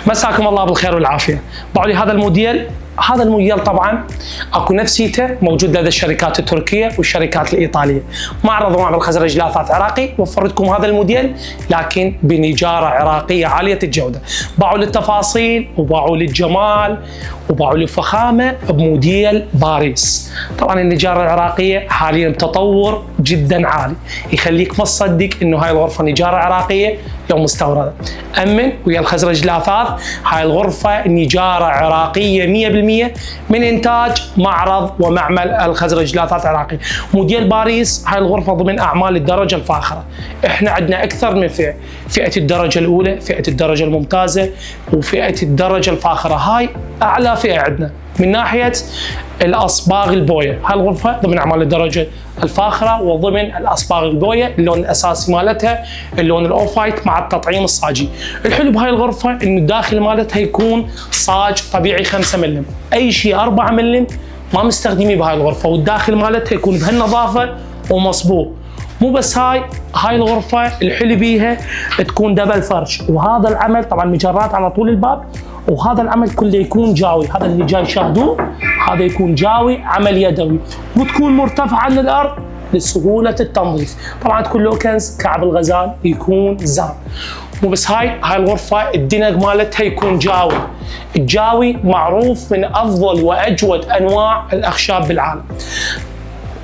مساكم الله بالخير والعافيه. بعد هذا الموديل طبعا اكو نفسيته موجود لدى الشركات التركيه والشركات الايطاليه. معرض معبر الخزرج لاثاث عراقي وفرت لكم هذا الموديل لكن بنجاره عراقيه عاليه الجوده. باعوا للتفاصيل وباعوا للجمال وباعوا للفخامه بموديل باريس. طبعا النجاره العراقيه حاليا بتطور جدا عالي يخليك ما تصدق انه هاي الغرفه نجاره عراقيه لو مستورده. امن ويا الخزرج لاثاث هاي الغرفه نجاره عراقيه 100% من انتاج معرض ومعمل الخزرج لاثاث عراقي. موديل باريس هاي الغرفه ضمن اعمال الدرجه الفاخره. احنا عندنا اكثر من فئه الدرجه الاولى، فئه الدرجه الممتازه، وفئه الدرجه الفاخره. هاي اعلى فئه عندنا من ناحيه الاصباغ البويه. هاي الغرفه ضمن اعمال الدرجه الفاخره وضمن الاصباغ البويه. اللون الاساسي مالتها اللون الاوف وايت مع التطعيم الصاجي. الحلو بهاي الغرفه انه الداخل مالتها يكون صاج طبيعي 5 ملم، اي شيء 4 ملم ما مستخدميه بهاي الغرفه، والداخل مالتها يكون بهالنظافه ومصبوغ. مو بس هاي الغرفه الحلو بيها تكون دبل فرش، وهذا العمل طبعا مجرات على طول الباب، وهذا العمل كله يكون جاوي. هذا اللي جاي شاهدوه هذا يكون جاوي عمل يدوي، وتكون مرتفعه عن الارض لسهوله التنظيف. طبعا تكون لوكنز كعب الغزال يكون زان. مو بس هاي الغرفه الدنق مالتها يكون جاوي. الجاوي معروف من افضل واجود انواع الاخشاب بالعالم.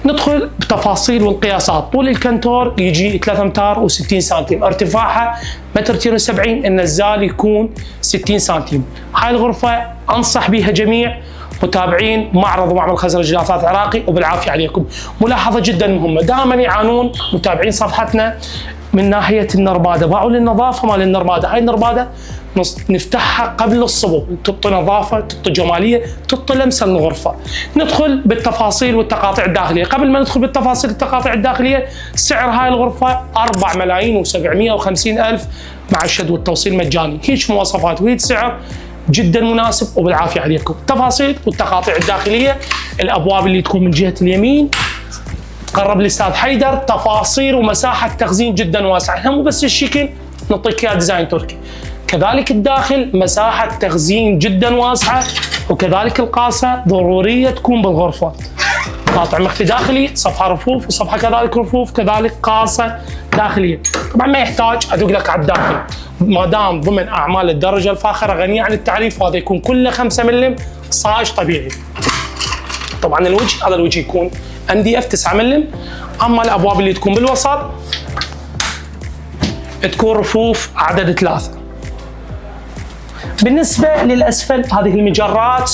ندخل بتفاصيل والقياسات. طول الكنتور يجي 3 امتار و60 سنتيم، ارتفاعها 1.70 متر، النزال يكون 60 سنتيم. هاي الغرفة انصح بها جميع متابعين معرض ومعمل الخزرج لاثاث عراقي، وبالعافية عليكم. ملاحظة جدا مهمة، دائما يعانون متابعين صفحتنا من ناحية النربادة. باعوا للنظافة مال النربادة. هاي النربادة نفتحها قبل الصبغ، تعطي نظافه، تعطي جماليه، تعطي لمسه للغرفه. ندخل بالتفاصيل والتقاطيع الداخليه. قبل ما ندخل بالتفاصيل التقاطيع الداخليه، سعر هاي الغرفه 4,750,000 مع الشد والتوصيل مجاني. هيك مواصفات وهيك سعر جدا مناسب، وبالعافيه عليكم. التفاصيل والتقاطيع الداخليه، الابواب اللي تكون من جهه اليمين تقرب الاستاذ حيدر، تفاصيل ومساحه تخزين جدا واسعه. مو بس الشكل نعطيك اياه ديزاين تركي، كذلك الداخل مساحة تخزين جدا واسعة، وكذلك القاسة ضرورية تكون بالغرفة. قاطع مخفي داخلي، صفحة رفوف وصفحة كذلك رفوف، كذلك قاسة داخلية. طبعا ما يحتاج ادق لك على الداخل، ما دام ضمن اعمال الدرجة الفاخرة غنية عن التعريف. وهذا يكون كله 5 ملم صاج طبيعي. طبعا الوجه، هذا الوجه يكون MDF 9 ملم. اما الابواب اللي تكون بالوسط تكون رفوف عدد 3. بالنسبة للأسفل هذه المجرات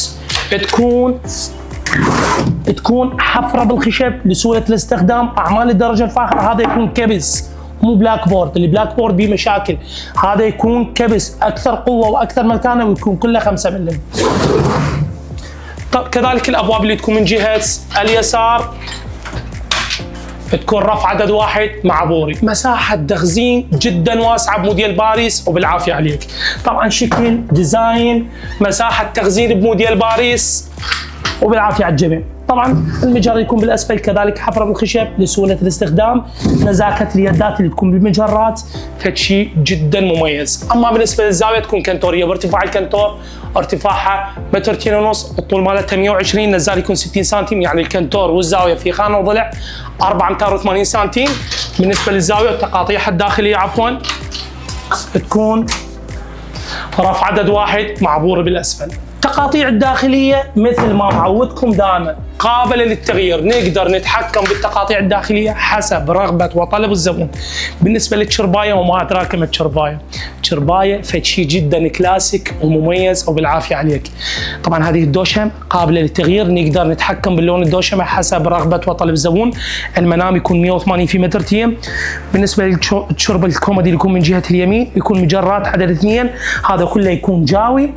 تكون حفرة بالخشب لسهولة الاستخدام. أعمال الدرجة الفاخرة هذا يكون كبس مو بلاك بورد. البلاك بورد بيه مشاكل، هذا يكون كبس أكثر قوة وأكثر متانة، ويكون كله 5 ملم. كذلك الأبواب اللي تكون من جهة اليسار تكون رف عدد 1 مع بوري. مساحة تخزين جدا واسعة بموديل باريس، وبالعافية عليك. طبعا شكل ديزاين مساحة تخزين بموديل باريس، وبالعافية على الجميع. طبعا المجر يكون بالاسفل كذلك حفرة بالخشب لسهولة الاستخدام. نزاكة اليدات اللي تكون بالمجرات فشي جدا مميز. اما بالنسبة للزاوية تكون كنتورية بارتفاع الكنتور ارتفاعها 1.2 متر، الطول مالتها 120، النزال يكون 60 سنتيم. يعني الكنتور والزاوية في خانة وضلع 480 سنتيم. بالنسبة للزاوية التقاطيع الداخلية عفوا تكون رف عدد 1 مع بور بالاسفل. التقاطيع الداخلية مثل ما معودكم دائما قابلة للتغيير، نقدر نتحكم بالتقاطيع الداخلية حسب رغبة وطلب الزبون. بالنسبة للتشرباية وما أدراك ما التشرباية فشي جدا كلاسيك ومميز، وبالعافية عليك. طبعا هذه الدوشم قابلة للتغيير، نقدر نتحكم باللون الدوشمة حسب رغبة وطلب الزبون. المنام يكون 180 في متر تيم. بالنسبة للشرب الكومودي اللي يكون من جهة اليمين يكون مجرات عدد 2، هذا كله يكون جاوي.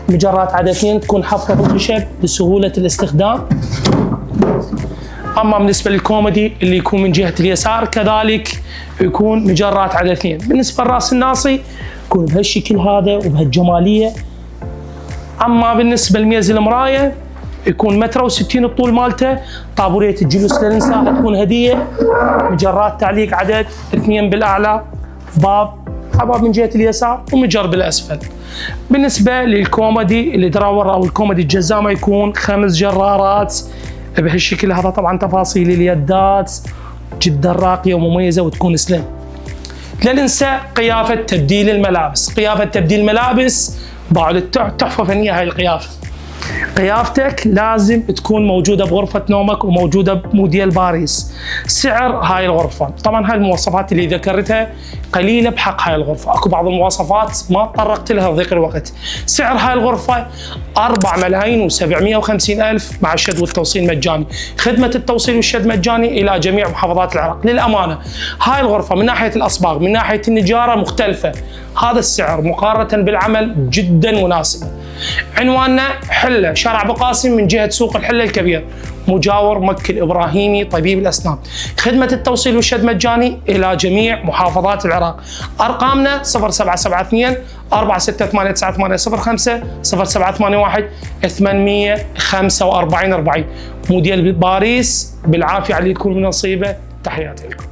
مجرات عدد 2 تكون حفرة بالخشب لسهولة الاستخدام. اما بالنسبة للكومودي اللي يكون من جهة اليسار كذلك يكون مجرات عدد 2. بالنسبة للراس الناصي يكون بهالشكل هذا وبهالجمالية. اما بالنسبة لميز المراية يكون 1.60 متر الطول مالته. طابورية الجلوس للنساء تكون هدية. مجرات تعليق عدد 2 بالاعلى. باب حباب من جهه اليسار ومجر بالاسفل. بالنسبه للكوميدي الدراور او الكوميدي الجزامه يكون 5 جرارات بهالشكل هذا. طبعا تفاصيل اليدات جدا راقيه ومميزه وتكون سليم. لا ننسى قيافه تبديل الملابس. قيافه تبديل الملابس ضعوا تحفه فنيه هاي القيافه. قيافتك لازم تكون موجودة بغرفة نومك وموجودة بموديل باريس. سعر هاي الغرفة، طبعا هاي المواصفات اللي ذكرتها قليلة بحق هاي الغرفة، اكو بعض المواصفات ما تطرقت لها بضيق الوقت. سعر هاي الغرفة 4,750,000 مع الشد والتوصيل مجاني. خدمة التوصيل والشد مجاني إلى جميع محافظات العراق. للأمانة هاي الغرفة من ناحية الأصباغ من ناحية النجارة مختلفة، هذا السعر مقارنة بالعمل جدا مناسبة. عنواننا حلة شارع بقاسم من جهة سوق الحلة الكبير، مجاور مكي الإبراهيمي طبيب الأسنان. خدمة التوصيل والشد مجاني إلى جميع محافظات العراق. أرقامنا 0772 468905 0781 845 40. موديل باريس بالعافية عليكم من نصيبه. تحياتي لكم.